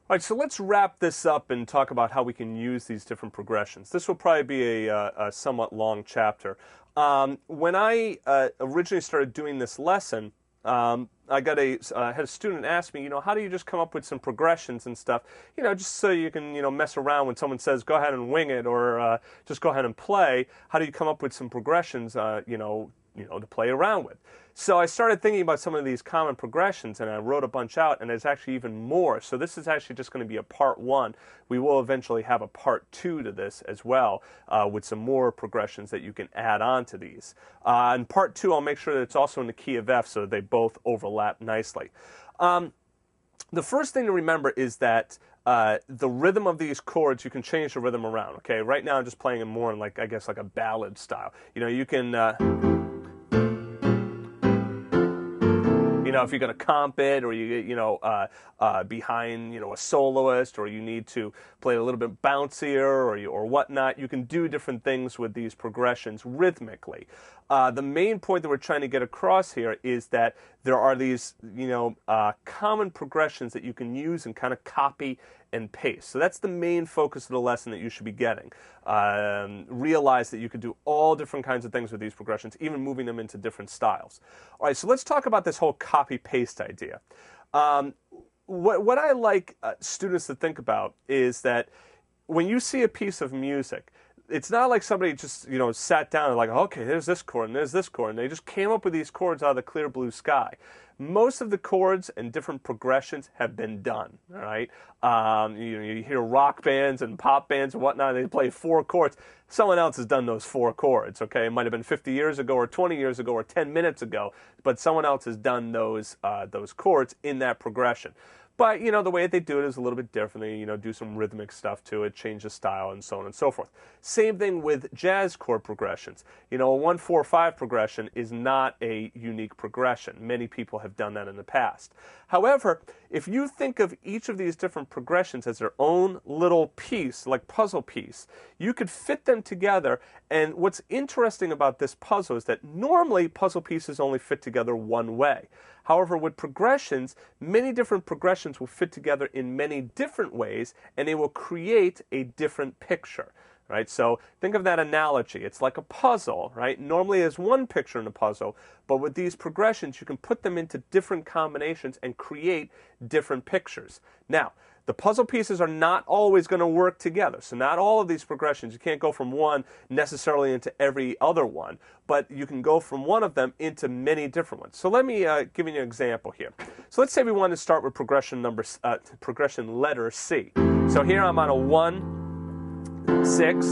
All right, so let's wrap this up and talk about how we can use these different progressions. This will probably be a somewhat long chapter. When I originally started doing this lesson, I had a student ask me, how do you just come up with some progressions and stuff, just so you can, mess around when someone says, go ahead and wing it, or just go ahead and play. How do you come up with some progressions, to play around with? So I started thinking about some of these common progressions, and I wrote a bunch out, and there's actually even more. So this is actually just going to be a part one. We will eventually have a part two to this as well, with some more progressions that you can add on to these. In part two, I'll make sure that it's also in the key of F so that they both overlap nicely. The first thing to remember is that the rhythm of these chords, you can change the rhythm around. Okay, right now I'm just playing it more in like a ballad style. You can if you're going to comp it, or behind a soloist, or you need to play a little bit bouncier or whatnot, you can do different things with these progressions rhythmically. The main point that we're trying to get across here is that there are these common progressions that you can use and kind of copy and paste. So that's the main focus of the lesson that you should be getting. Realize that you could do all different kinds of things with these progressions, even moving them into different styles. All right, so let's talk about this whole copy-paste idea. What I like students to think about is that when you see a piece of music, it's not like somebody just, sat down and like, okay, there's this chord and there's this chord, and they just came up with these chords out of the clear blue sky. Most of the chords and different progressions have been done, all right? You hear rock bands and pop bands and whatnot, they play 4 chords. Someone else has done those 4 chords, okay? It might have been 50 years ago or 20 years ago or 10 minutes ago, but someone else has done those chords in that progression. But, the way that they do it is a little bit differently, do some rhythmic stuff to it, change the style, and so on and so forth. Same thing with jazz chord progressions. A 1-4-5 progression is not a unique progression. Many people have done that in the past. However, if you think of each of these different progressions as their own little piece, like puzzle piece, you could fit them together. And what's interesting about this puzzle is that normally puzzle pieces only fit together one way. However, with progressions, many different progressions will fit together in many different ways, and they will create a different picture, right? So think of that analogy. It's like a puzzle, right? Normally there's one picture in a puzzle, but with these progressions, you can put them into different combinations and create different pictures. Now, the puzzle pieces are not always going to work together. So not all of these progressions, you can't go from one necessarily into every other one, but you can go from one of them into many different ones. So let me give you an example here. So let's say we want to start with progression letter C. So here I'm on a 1, 6,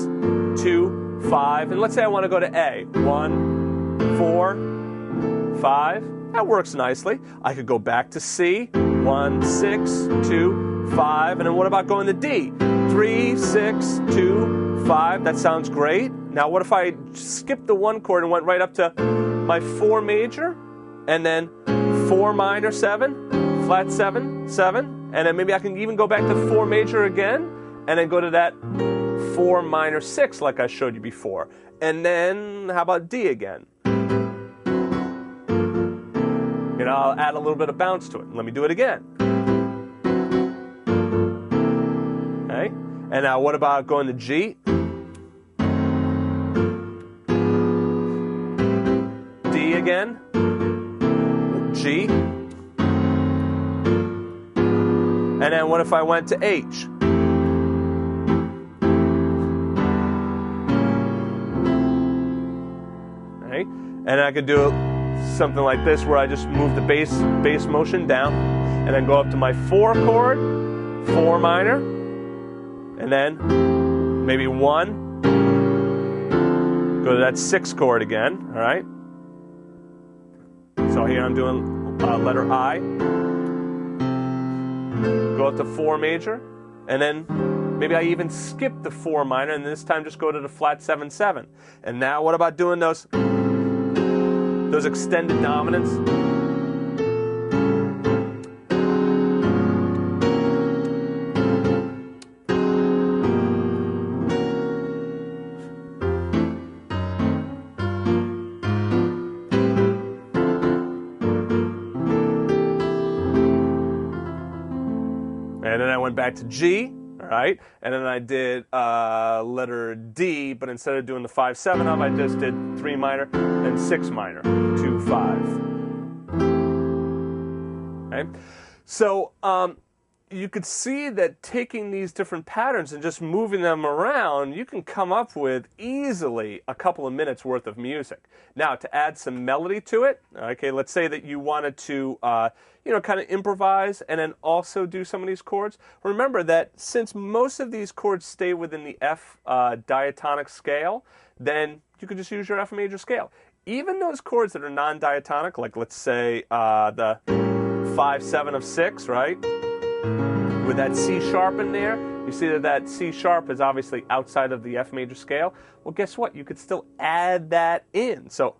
2, 5, and let's say I want to go to A. 1, 4, 5. That works nicely. I could go back to C. 1, 6, 2, 5, and then what about going to D? 3, 6, 2, 5. That sounds great. Now what if I skipped the 1 chord and went right up to my 4 major, and then 4 minor 7, flat 7, 7, and then maybe I can even go back to 4 major again, and then go to that 4 minor 6 like I showed you before. And then how about D again? I'll add a little bit of bounce to it. Let me do it again. Okay. And now what about going to G? D again. G. And then what if I went to H? Okay. And I could do something like this where I just move the bass motion down and then go up to my 4 chord, 4 minor, and then maybe 1, go to that 6 chord again, all right? So here I'm doing letter I, go up to 4 major, and then maybe I even skip the 4 minor and this time just go to the flat 7, 7. And now what about doing those extended dominants? And then I went back to G, all right? And then I did letter D, but instead of doing the 5/7 of, I just did 3 minor and 6 minor, 2, 5. Okay? So you could see that taking these different patterns and just moving them around, you can come up with easily a couple of minutes worth of music. Now, to add some melody to it, okay, let's say that you wanted to, kind of improvise and then also do some of these chords. Remember that since most of these chords stay within the F diatonic scale, then you could just use your F major scale. Even those chords that are non-diatonic, like let's say the 5/7 of 6, right? With that C sharp in there, you see that that C sharp is obviously outside of the F major scale. Well, guess what? You could still add that in. So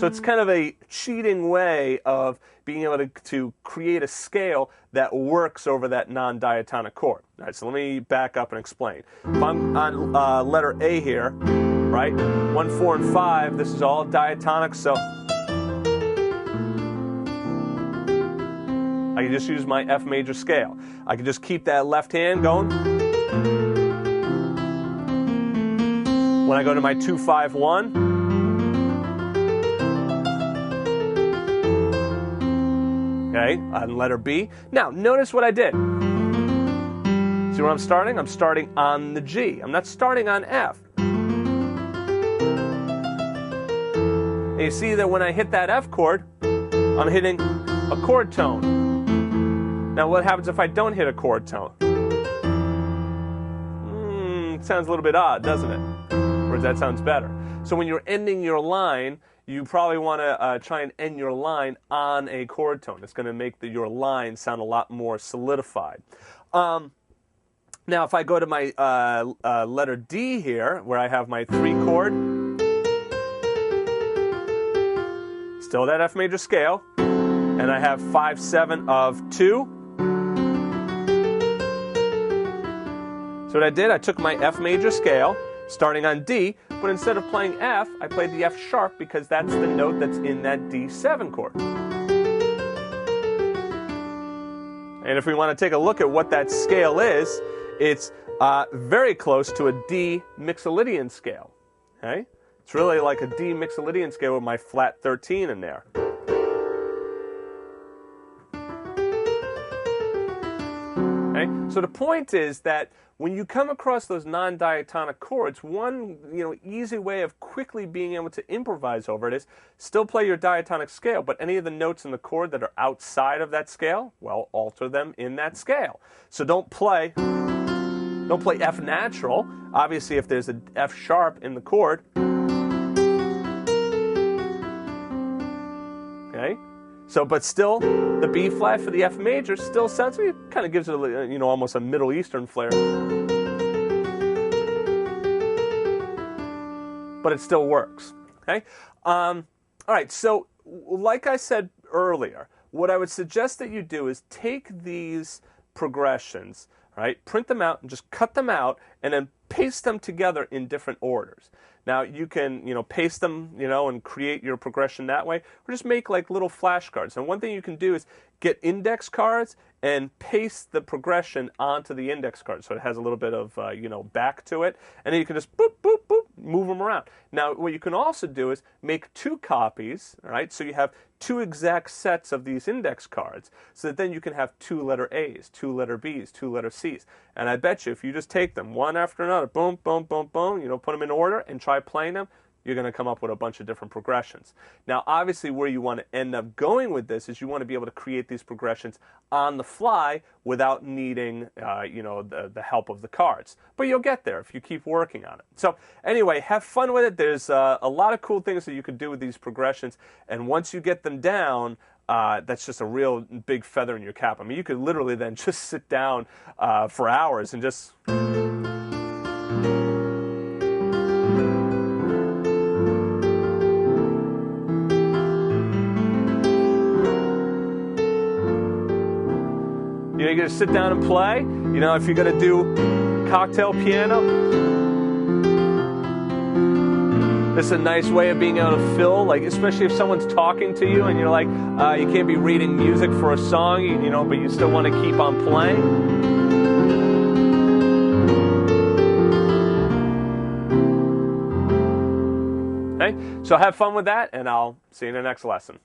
it's kind of a cheating way of being able to create a scale that works over that non-diatonic chord. All right, so let me back up and explain. If I'm on letter A here, right? 1, 4, and 5, this is all diatonic, so I can just use my F major scale. I can just keep that left hand going. When I go to my 2, 5, 1, okay, on letter B. Now, notice what I did. See where I'm starting? I'm starting on the G. I'm not starting on F. And you see that when I hit that F chord, I'm hitting a chord tone. Now, what happens if I don't hit a chord tone? Sounds a little bit odd, doesn't it? Or that sounds better. So when you're ending your line, you probably want to try and end your line on a chord tone. It's going to make your line sound a lot more solidified. Now, if I go to my letter D here, where I have my 3 chord, still that F major scale, and I have 5/7 of 2. So what I did, I took my F major scale, starting on D, but instead of playing F, I played the F sharp because that's the note that's in that D7 chord. And if we want to take a look at what that scale is, it's very close to a D Mixolydian scale. Okay? It's really like a D Mixolydian scale with my flat 13 in there. Okay? So the point is that when you come across those non-diatonic chords, one easy way of quickly being able to improvise over it is still play your diatonic scale, but any of the notes in the chord that are outside of that scale, well, alter them in that scale. So don't play F natural. Obviously, if there's an F sharp in the chord, okay. So, but still, the B flat for the F major still sounds, it kind of gives it almost a Middle Eastern flair. But it still works, okay? All right, so like I said earlier, what I would suggest that you do is take these progressions, right, print them out and just cut them out and then paste them together in different orders. Now, you can, paste them, and create your progression that way, or just make like little flashcards. And one thing you can do is get index cards and paste the progression onto the index card, so it has a little bit of, back to it. And then you can just boop, boop, boop, move them around. Now, what you can also do is make 2 copies, all right? So you have 2 exact sets of these index cards, so that then you can have 2 letter A's, 2 letter B's, 2 letter C's. And I bet you if you just take them one after another, boom, boom, boom, boom, put them in order and try playing them, you're going to come up with a bunch of different progressions. Now, obviously, where you want to end up going with this is you want to be able to create these progressions on the fly without needing, the help of the cards. But you'll get there if you keep working on it. So anyway, have fun with it. There's a lot of cool things that you can do with these progressions. And once you get them down, that's just a real big feather in your cap. I mean, you could literally then just sit down for hours and just... You're going to sit down and play. If you're going to do cocktail piano. This is a nice way of being able to fill, like, especially if someone's talking to you and you're like, you can't be reading music for a song, you know, but you still want to keep on playing. Okay, so have fun with that, and I'll see you in the next lesson.